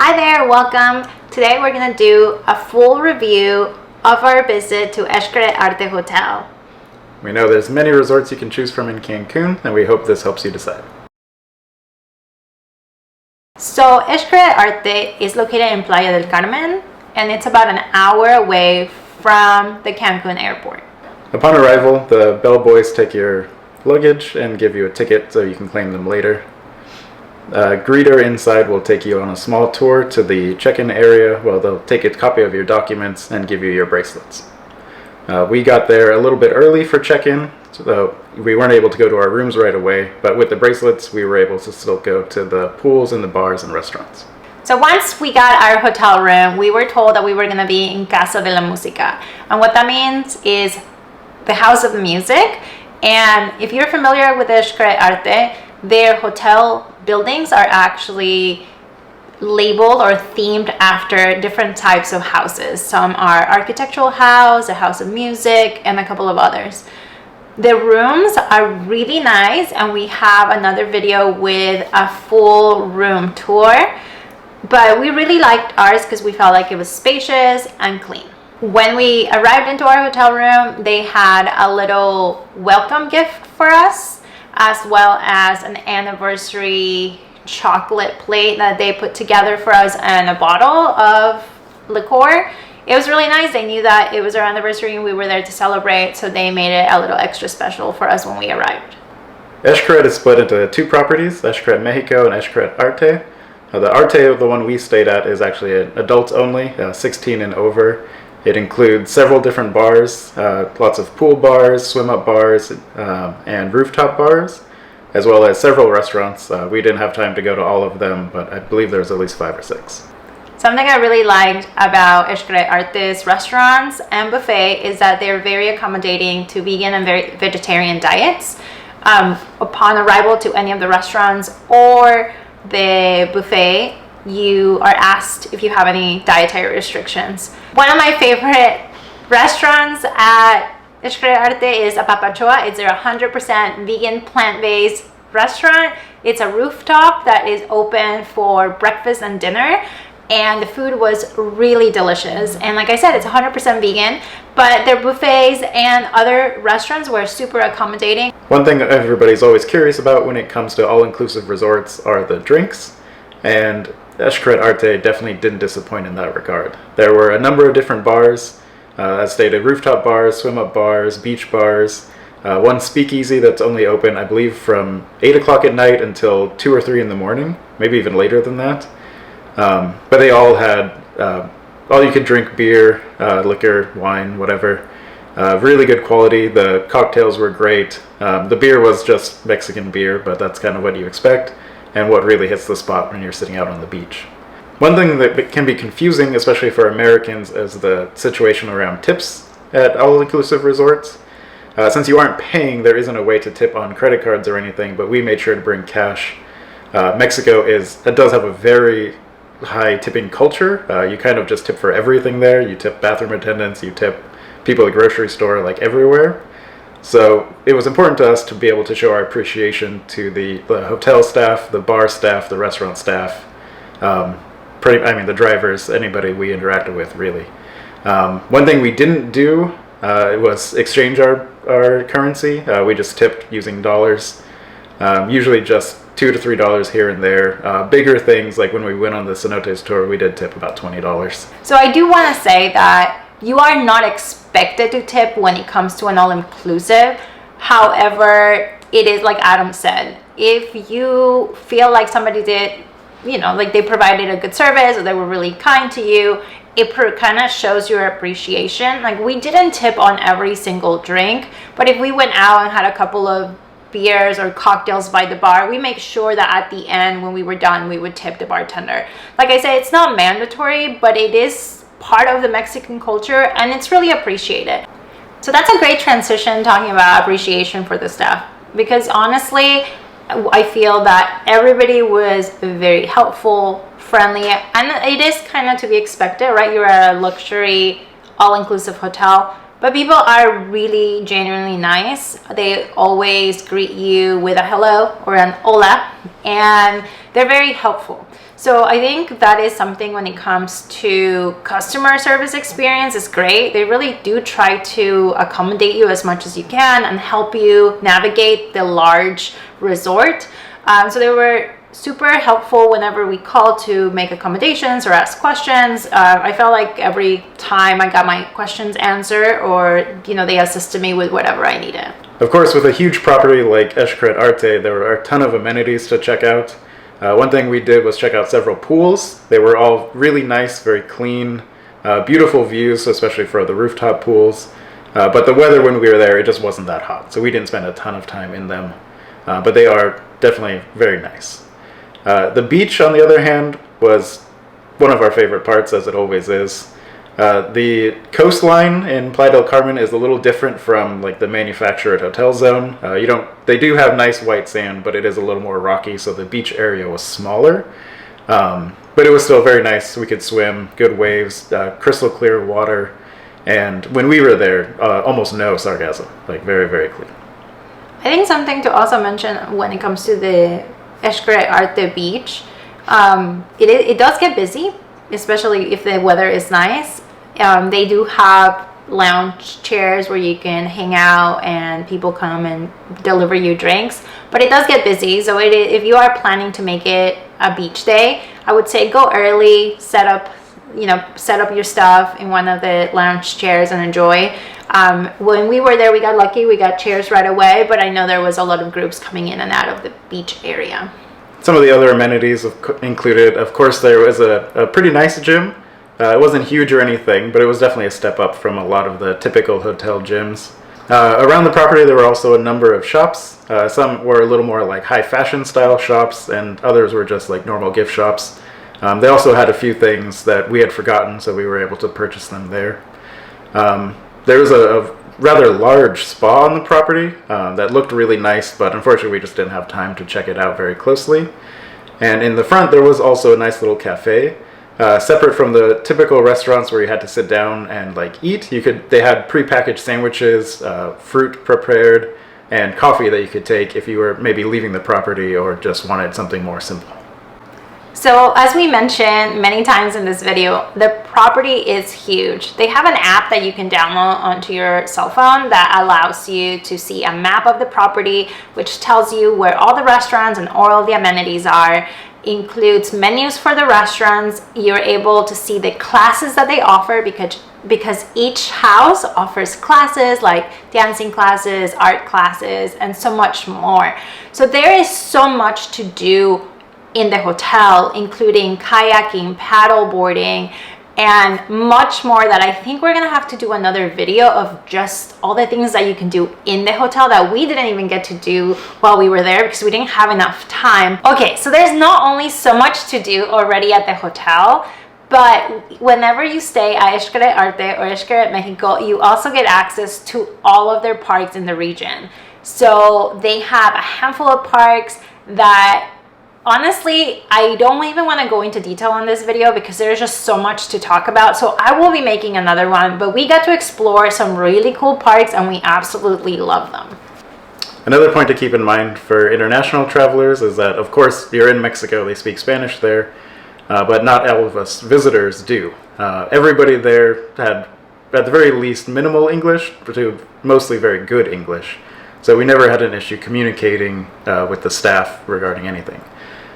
Hi there, welcome. Today we're going to do a full review of our visit to Xcaret Arte Hotel. We know there's many resorts you can choose from in Cancun, and we hope this helps you decide. So Xcaret Arte is located in Playa del Carmen, and it's about an hour away from the Cancun airport. Upon arrival, the bellboys take your luggage and give you a ticket so you can claim them later. A greeter inside will take you on a small tour to the check-in area. Well, they'll take a copy of your documents and give you your bracelets. We got there a little bit early for check-in, so we weren't able to go to our rooms right away, but with the bracelets we were able to still go to the pools and the bars and restaurants. So once we got our hotel room, we were told that we were going to be in Casa de la Música. And what that means is the house of the music. And if you're familiar with Xcaret Arte, their hotel buildings are actually labeled or themed after different types of houses. Some are architectural house, a house of music, and a couple of others. The rooms are really nice, and we have another video with a full room tour. But we really liked ours because we felt like it was spacious and clean. When we arrived into our hotel room, they had a little welcome gift for us, as well as an anniversary chocolate plate that they put together for us and a bottle of liqueur. It was really nice. They knew that it was our anniversary and we were there to celebrate, so they made it a little extra special for us when we arrived. Xcaret is split into two properties, Xcaret Mexico and Xcaret Arte. The Arte, the one we stayed at, is actually adults only, 16 and over. It includes several different bars, lots of pool bars, swim-up bars, and rooftop bars, as well as several restaurants. We didn't have time to go to all of them, but I believe there's at least 5 or 6. Something I really liked about Xcaret Arte's restaurants and buffet is that they're very accommodating to vegan and vegetarian diets. Upon arrival to any of the restaurants or the buffet, you are asked if you have any dietary restrictions. One of my favorite restaurants at Xcaret Arte is Apapachoa. It's their 100% vegan, plant-based restaurant. It's a rooftop that is open for breakfast and dinner, and the food was really delicious. And like I said, it's 100% vegan, but their buffets and other restaurants were super accommodating. One thing everybody's always curious about when it comes to all-inclusive resorts are the drinks, and Xcaret Arte definitely didn't disappoint in that regard. There were a number of different bars, as stated, rooftop bars, swim-up bars, beach bars, one speakeasy that's only open, I believe, from 8 o'clock at night until 2 or 3 in the morning, maybe even later than that. But they all had all you could drink beer, liquor, wine, whatever. Really good quality. The cocktails were great. The beer was just Mexican beer, but that's kind of what you expect and what really hits the spot when you're sitting out on the beach. One thing that can be confusing, especially for Americans, is the situation around tips at all-inclusive resorts. Since you aren't paying, there isn't a way to tip on credit cards or anything, but we made sure to bring cash. Mexico does have a very high tipping culture. You kind of just tip for everything there. You tip bathroom attendants, you tip people at the grocery store, like everywhere. So it was important to us to be able to show our appreciation to the hotel staff, the bar staff, the restaurant staff, the drivers, anybody we interacted with, really. One thing we didn't do was exchange our currency. We just tipped using dollars, usually just $2 to $3 here and there. Bigger things, like when we went on the cenotes tour, we did tip about $20. So I do want to say that you are not expected to tip when it comes to an all-inclusive. However, it is like Adam said, if you feel like somebody did, like they provided a good service or they were really kind to you, it kind of shows your appreciation. Like, we didn't tip on every single drink, but if we went out and had a couple of beers or cocktails by the bar, we make sure that at the end, when we were done, we would tip the bartender. Like I said, it's not mandatory, but it is part of the Mexican culture, and it's really appreciated. So that's a great transition, talking about appreciation for the staff, because honestly, I feel that everybody was very helpful, friendly, and it is kind of to be expected, right? You're at a luxury all-inclusive hotel, but people are really genuinely nice. They always greet you with a hello or an hola, and they're very helpful. So I think that is something when it comes to customer service experience is great. They really do try to accommodate you as much as you can and help you navigate the large resort. So they were super helpful whenever we called to make accommodations or ask questions. I felt like every time I got my questions answered, or they assisted me with whatever I needed. Of course, with a huge property like Xcaret Arte, there were a ton of amenities to check out. One thing we did was check out several pools. They were all really nice, very clean, beautiful views, especially for the rooftop pools. But the weather when we were there, it just wasn't that hot, so we didn't spend a ton of time in them. But they are definitely very nice. The beach, on the other hand, was one of our favorite parts, as it always is. The coastline in Playa del Carmen is a little different from like the manufactured hotel zone. They do have nice white sand, but it is a little more rocky, so the beach area was smaller. But it was still very nice. We could swim, good waves, crystal clear water, and when we were there, almost no sargassum, like very, very clean. I think something to also mention when it comes to the Xcaret Arte beach, it does get busy, especially if the weather is nice. They do have lounge chairs where you can hang out and people come and deliver you drinks, but it does get busy. So if you are planning to make it a beach day, I would say go early, set up your stuff in one of the lounge chairs and enjoy. When we were there, we got lucky, we got chairs right away, but I know there was a lot of groups coming in and out of the beach area. Some of the other amenities included, of course, there was a pretty nice gym. It wasn't huge or anything, but it was definitely a step up from a lot of the typical hotel gyms. Around the property, there were also a number of shops. Some were a little more like high fashion style shops, and others were just like normal gift shops. They also had a few things that we had forgotten, so we were able to purchase them there. There was a rather large spa on the property that looked really nice, but unfortunately we just didn't have time to check it out very closely. And in the front there was also a nice little cafe. Separate from the typical restaurants where you had to sit down and like eat, they had prepackaged sandwiches, fruit prepared, and coffee that you could take if you were maybe leaving the property or just wanted something more simple. So as we mentioned many times in this video, the property is huge. They have an app that you can download onto your cell phone that allows you to see a map of the property, which tells you where all the restaurants and all the amenities are. Includes menus for the restaurants. You're able to see the classes that they offer because each house offers classes like dancing classes, art classes, and so much more. So there is so much to do in the hotel, including kayaking, paddle boarding, and much more that I think we're gonna have to do another video of just all the things that you can do in the hotel that we didn't even get to do while we were there because we didn't have enough time. Okay, so there's not only so much to do already at the hotel, but whenever you stay at Xcaret Arte or Xcaret Mexico, you also get access to all of their parks in the region. So they have a handful of parks that honestly, I don't even want to go into detail on this video because there's just so much to talk about. So I will be making another one, but we got to explore some really cool parks and we absolutely love them. Another point to keep in mind for international travelers is that, of course, you're in Mexico, they speak Spanish there, but not all of us visitors do. Everybody there had, at the very least, minimal English, to mostly very good English. So we never had an issue communicating with the staff regarding anything.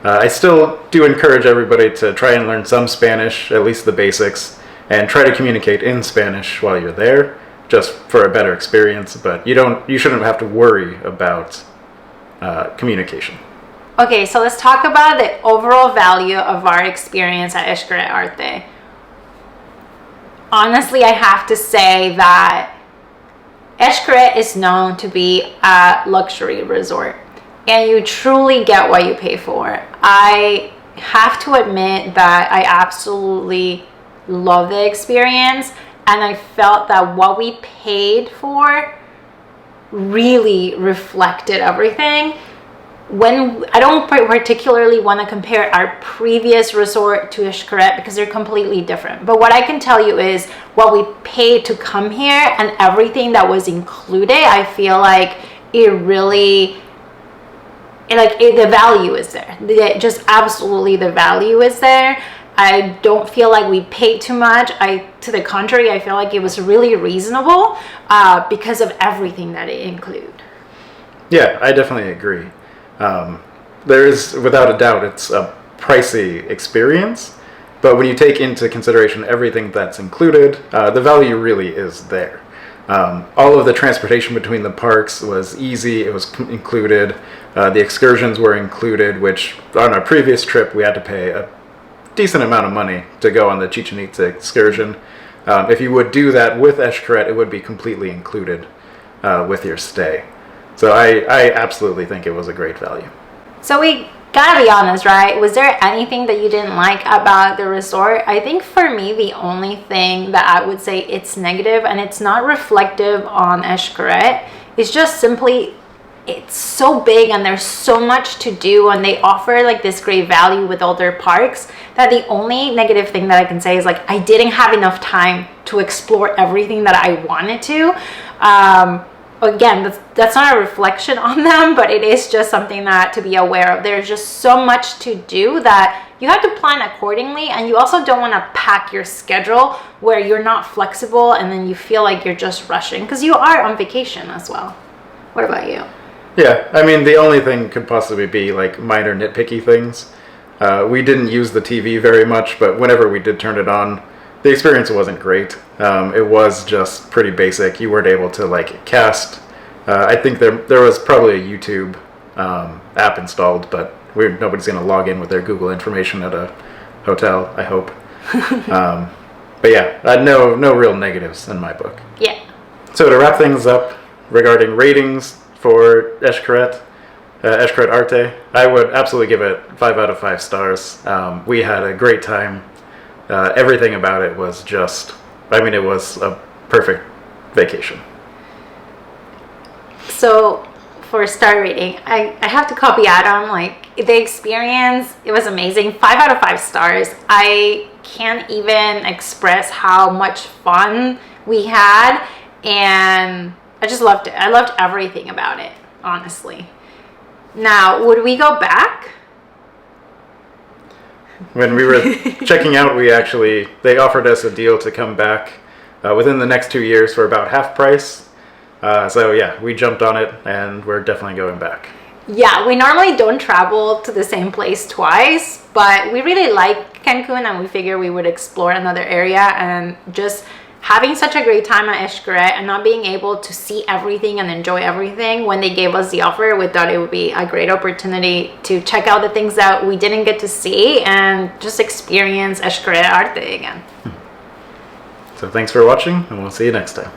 I still do encourage everybody to try and learn some Spanish, at least the basics, and try to communicate in Spanish while you're there, just for a better experience, but you shouldn't have to worry about communication. Okay, so let's talk about the overall value of our experience at Xcaret Arte. Honestly, I have to say that Xcaret is known to be a luxury resort, and you truly get what you pay for. I have to admit that I absolutely love the experience, and I felt that what we paid for really reflected everything. I don't particularly want to compare our previous resort to Xcaret because they're completely different. But what I can tell you is what we paid to come here and everything that was included, I feel like it really the value is there. Just absolutely the value is there. I don't feel like we paid too much. To the contrary, I feel like it was really reasonable because of everything that it includes. Yeah, I definitely agree. There is, without a doubt, it's a pricey experience, but when you take into consideration everything that's included, the value really is there. All of the transportation between the parks was easy. It was included. The excursions were included, which on our previous trip we had to pay a decent amount of money to go on the Chichen Itza excursion. If you would do that with Xcaret, it would be completely included with your stay. So I absolutely think it was a great value. So we gotta be honest, right? Was there anything that you didn't like about the resort? I think for me, the only thing that I would say it's negative, and it's not reflective on Xcaret, is just simply it's so big and there's so much to do, and they offer like this great value with all their parks, that the only negative thing that I can say is like I didn't have enough time to explore everything that I wanted to. Again, that's not a reflection on them, but it is just something that to be aware of. There's just so much to do that you have to plan accordingly, and you also don't want to pack your schedule where you're not flexible and then you feel like you're just rushing, because you are on vacation as well. What about you? Yeah, I mean, the only thing could possibly be like minor nitpicky things. We didn't use the TV very much, but whenever we did turn it on, the experience wasn't great. It was just pretty basic. You weren't able to like cast. I think there was probably a YouTube app installed, but nobody's going to log in with their Google information at a hotel, I hope. But yeah, no real negatives in my book. Yeah. So to wrap things up regarding ratings for Xcaret Arte, I would absolutely give it 5 out of 5 stars. We had a great time. Everything about it was just, it was a perfect vacation. So for star rating, I have to copy Adam. Like, the experience, it was amazing. 5 out of 5 stars. I can't even express how much fun we had, and I just loved it. I loved everything about it, honestly. Now, would we go back? When we were checking out, they offered us a deal to come back within the next 2 years for about half price. So yeah, we jumped on it, and we're definitely going back. Yeah, we normally don't travel to the same place twice, but we really like Cancun, and we figure we would explore another area. And just having such a great time at Xcaret and not being able to see everything and enjoy everything, when they gave us the offer, we thought it would be a great opportunity to check out the things that we didn't get to see and just experience Xcaret Arte again. So thanks for watching, and we'll see you next time.